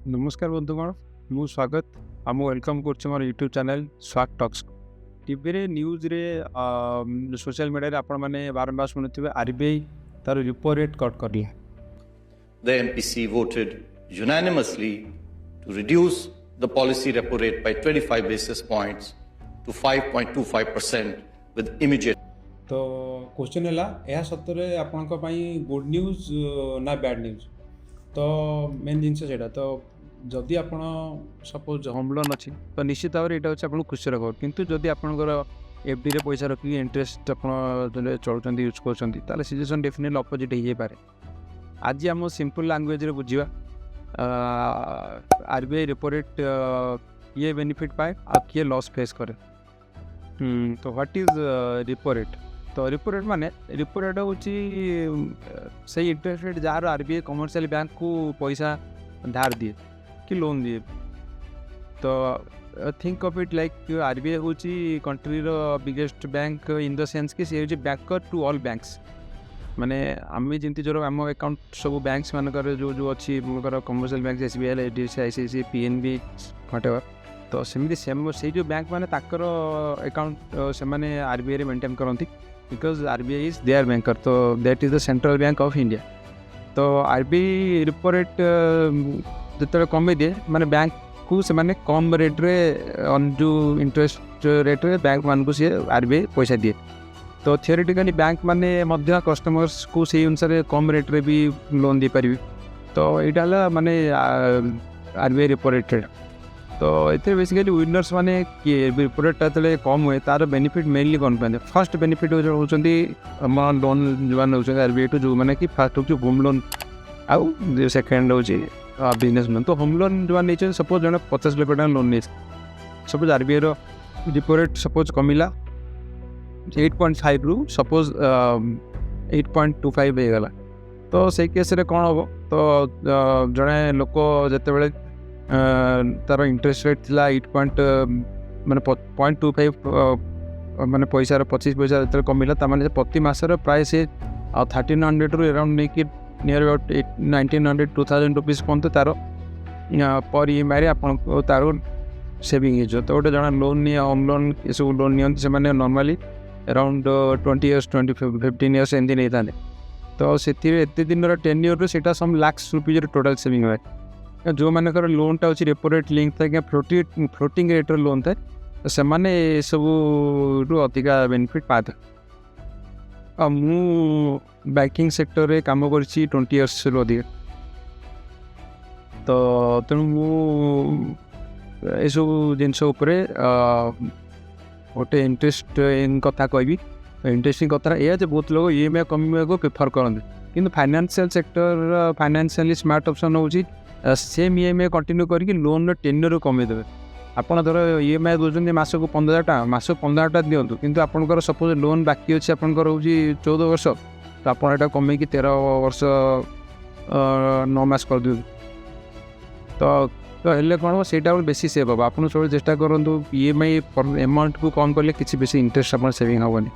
नमस्कार बंधुगण मु स्वागत आम वेलकम कर YouTube channel swag talks TV रे न्यूज रे सोशल मीडिया आपण मैंने बारंबार शुणुवे आरबीआई तार रिपो रेट कट कर लिया। The MPC voted unanimously to reduce the policy repo rate by 25 basis points to 5.25% with immediate. तो क्वेश्चन है यह सत्य आपण गुड न्यूज ना बैड न्यूज। तो मेन जिनस से तो जदि आप सपोज होम लोन अच्छी तो निश्चित भाव में यहाँ हूँ खुशी खबर किंतु जदि आपंकर एफडी रे पैसा रखिक इंटरेस्ट आप चलुँच यूज कर सिचुएसन डेफिनेटली अपोजिट हो पारे। आज आम सिंपल लैंग्वेज रे बुझा आरबीआई रेपो रेट किए बेनिफिट पाए आ किए लॉस फेस करे। तो व्हाट इज रेपो रेट? तो रेपो रेट माने रेपो रेट हूँ से इंटरेस्ट रेट जार आरबीआई कमर्शियल बैंक को पैसा धार दिए कि लोन दिए। तो think of it like RBI हूँ country biggest bank in the sense कि सी बैकर टू ऑल बैंक्स माने आम जमी जो आम अकाउंट सब बैंक्स मानकर जो जो अच्छी commercial bank SBI HDFC ICICI PNB whatever. तो सेमती से जो बैंक मैंने अकाउंट से मैंने आरबीआई रे मेंटेन करती because RBI is their banker. तो that is the central bank of India. तो आरबीआई रेपो रेट जो कमे दिए माने बैंक को से माने कम रेट रे जो इंटरेस्ट रेट रे बैंक मान को सी आरबीआई पैसा दिए। तो थियोरेटिकली बैंक माने मध्य कस्टमर्स को से अनुसार कम रेट रे भी लोन दे पारि। तो यहाँ माने आरबीआई रेपो रेट। तो ये बेसिकली विनर्स माने रेपो रेट जो कम हुए तार बेनिफिट मेनली कौन पाते? फर्स्ट बेनिफिट होती लोन जो नौ आरबीआई टू जो मैंने कि फर्स्ट हूँ होम लोन आउ सेकेंड हूँ बिजनेस लोन। तो होम लोन जो नहीं सपोज जन 50 लाख टका लोन नहीं suppose RBI repo rate suppose कमिला 8.5 रु सपोज 8.25 हो गला। तो से केस रे कौन हम? तो जड़े लोक जिते तार इंटरेस्ट रेट थिला 8 माने 0.25 माने पैसार 25 पैसा जो कमिला ताने प्रति मासर प्राय से 1300 रु अराउंड नहीं कि नियर अबाउट 1900 2000 रुपीज पर्यंत तार पर ईएमआई आप तार सेविंग हो। तो गोटे जन लोन नहीं होम लोन ये सब लोन नहीं से नॉर्मली अराउंड 20 years 15 years एमती नहीं था। तो से एत दिन 10 year से सम लाक्स रुपीज टोटाल सेविंग हुए। जो मानकर लोनटा अच्छी रेपो रेट लिंक था क्या फ्लोटिंग रेट लोन था तो से सब अधिका बेनिफिट पाते। मु बैंकिंग सेक्टर रे काम कर 20 years से अधिक। तो तेणु मुझ जिनस गोटे इंटरेस्ट कथा कहबी। इंटरेस्टिंग कथा यह बहुत लोग ईएमआई कम को प्रिफर करते किंतु financial sector financially smart option हूँ सेम ईएमआई कंटिन्यू करके लोन टेन्योर कमेदेवे। आपड़ धर ईएमआई दूसरी मासक 15,000 टका मासक 15,000 टका दिंतु किंतु आपंकर सपोज लोन बाकी अच्छे आपंकर हूँ 14 वर्ष तो आप कमेकी 13 वर्ष 9 मास कर दिखाँ। तो हेल्ले कौन हम सेटा बेसी सेव हम। आप सब चेष्टा करूँ ईएमआई अमाउंट को कम कले किसी बेसी इंटरेस्ट आप सेविंग हेनी।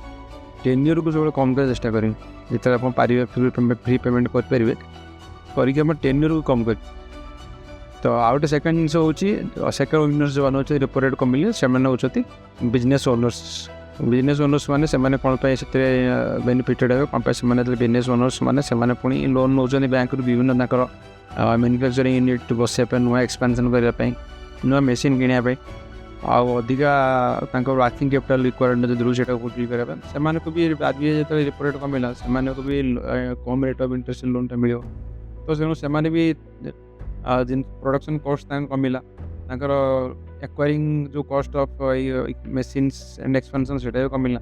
टेन्योर को सब कम कर चेष्टा करें जिते आप पारे फ्री पेमेंट करेंगे करके टेन्योर को कम कर। तो आउ गए सेकेंड जिन हूँ सेकेंड विनर्स जो मैंने रेपो रेट कमिले से हूँ बिजनेस ओनर्स। बिजनेस ओनर्स मैंने कौन से बेनिफिटेड हे कौन से बिजनेस ओनर्स मैंने पुणी लोन नौ बैंक विभिन्न मैन्युफैक्चरिंग यूनिट बसापी नुआ एक्सपेंशन करने नुआ मेसीन किनापी अधिका वर्किंग कैपिटल रिक्वायरमेंट जो दूसरे फुलफिल करने को भी आरबीआई जो रेपो रेट कमिला से भी कम रेट ऑफ इंटरेस्ट लोनटा मिले। तो से भी जिन प्रोडक्शन कॉस्ट कमिला एक्वायरिंग जो cost of machines and expansion से कमिला।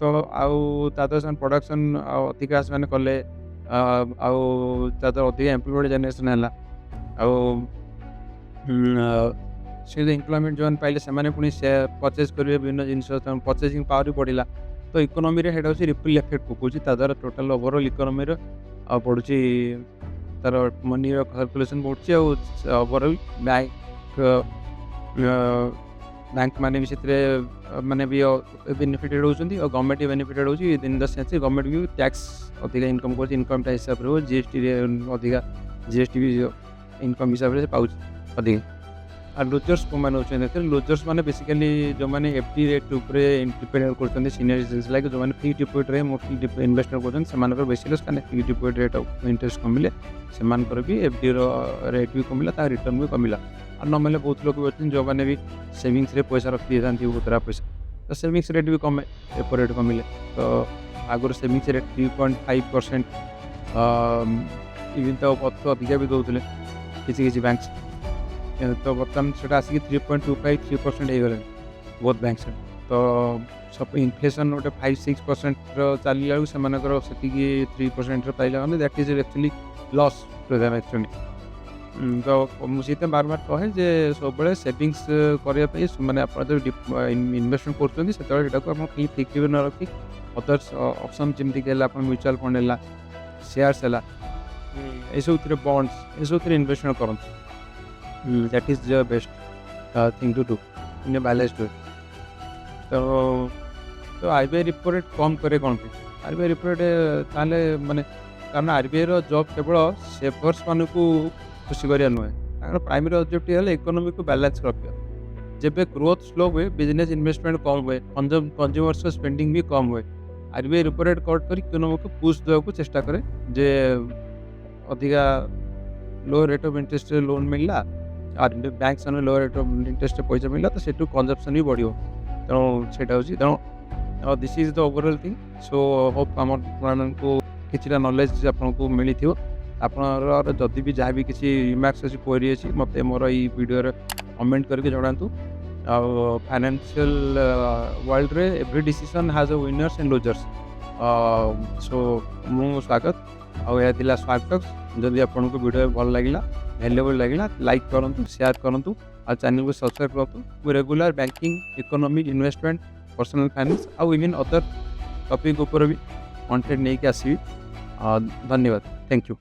तो आदर प्रोडक्शन अधिका से कले अधिक एम्प्लॉयमेंट जनरेशन है से एम्प्लॉयमेंट जो पाइले से पुणी परचेज करेंगे विभिन्न जिन परचेजिंग पावर भी बढ़ला। तो इकोनॉमी रे हेटा रिपल इफेक्ट पकाउछि तार टोटल ओवरऑल इकोनॉमी रे पड़ुछि तार मनी सर्कुलेशन बढ़ुछि ओवरऑल बैंक माने भी से माने भी बेनिफिटेड होती और गवर्नमेंट भी बेनिफिटेड होती इन द सेंस गवर्नमेंट भी टैक्स अधिक इनकम कर इनकम टैक्स हिसाब से जीएसटी अधिका जीएसटी भी इनकम हिसाब से पाउच अधिक और लुजर्स को मैंने होते लुजर्स मैंने बेसिकली जो मैंने एफडी रेट उपरे डिपेंड करते सीनियर सिटीजन लाइक जो मैंने फिक्स डिपोजिट रे मोस्टली इन्वेस्टमेंट करते से बेसी लस कहना fix deposit rate of interest कमिले से भी एफडी रेट भी कमिला रिटर्न भी कमिला और नॉर्मली बहुत लोग भी अच्छे जो मैंने भी सेविंग्स रे पैसा रखी था बहुत सारा पैसा तो सेविंग्स रेट भी कमे रेपो रेट कमिले तो आगुरी सेविंग्स रेट 3.5% इवन तो अधिका भी दौले किसी बैंक्स तो बर्तमान से आसिक 3.25-3% हो गए बहुत बैंक से तो सब इनफ्लेशन गोटे 5-6% चलिया से 3% पाइला that is actually loss to them actually तो मुझे बार बार कहे जे सब सेविंग्स करने मैंने आप जो इन्वेस्टमेंट कर फिक्स न रखी अदर्स ऑप्शन जमीक म्यूचुअल फंड है शेयर्स है ये सब बॉन्ड्स ये सब इन्वेस्टमेंट करते that is the best thing to do in a balanced way तो आरबीआई रिपो रेट कम करे कौन पे आरबीआई रिपो रेट ताले माने कारण आरबीआई रो जॉब केवल सेवर्स मान को खुशी करिया नुहे प्राइमरी ऑब्जेक्टिव है इकोनॉमी को बैलेंस रखिया जब ग्रोथ स्लो हुए बिजनेस इन्वेस्टमेंट कम हुए कंज्यूमर्स स्पेंडिंग भी कम हुए आरबीआई रिपो रेट कट कर इकोनॉमी को पुश देवा को चेष्टा करे जे अधिका लो रेट ऑफ इंटरेस्ट लोन मिलला और बैंक से लो रेट ऑफ इंटरेस्ट पैसा मिलला तो सेटू कंजप्शन भी बढ़ियो तेणु सेटा होची तेणु this is the overall thing so hope आम को किसी नॉलेज आपको मिली थी आपन जदि भी जहाँ भी किसी रिमार्क्स अच्छी क्वेरी अच्छी मत मोर ये वीडियो कमेंट करके जनातु फाइनेंशियल वर्ल्ड रे every decision has a winners and losers so मु स्वागत आया स्वागत जदि आपको वीडियो भल लगे वैल्यूएबल लगे लाइक करूँ शेयर करूँ और चैनल को सब्सक्राइब करूँ regular banking economy investment personal finance आउ इवन अदर टॉपिक ऊपर भी कंटेंट नहीं आसवि धन्यवाद थैंक यू।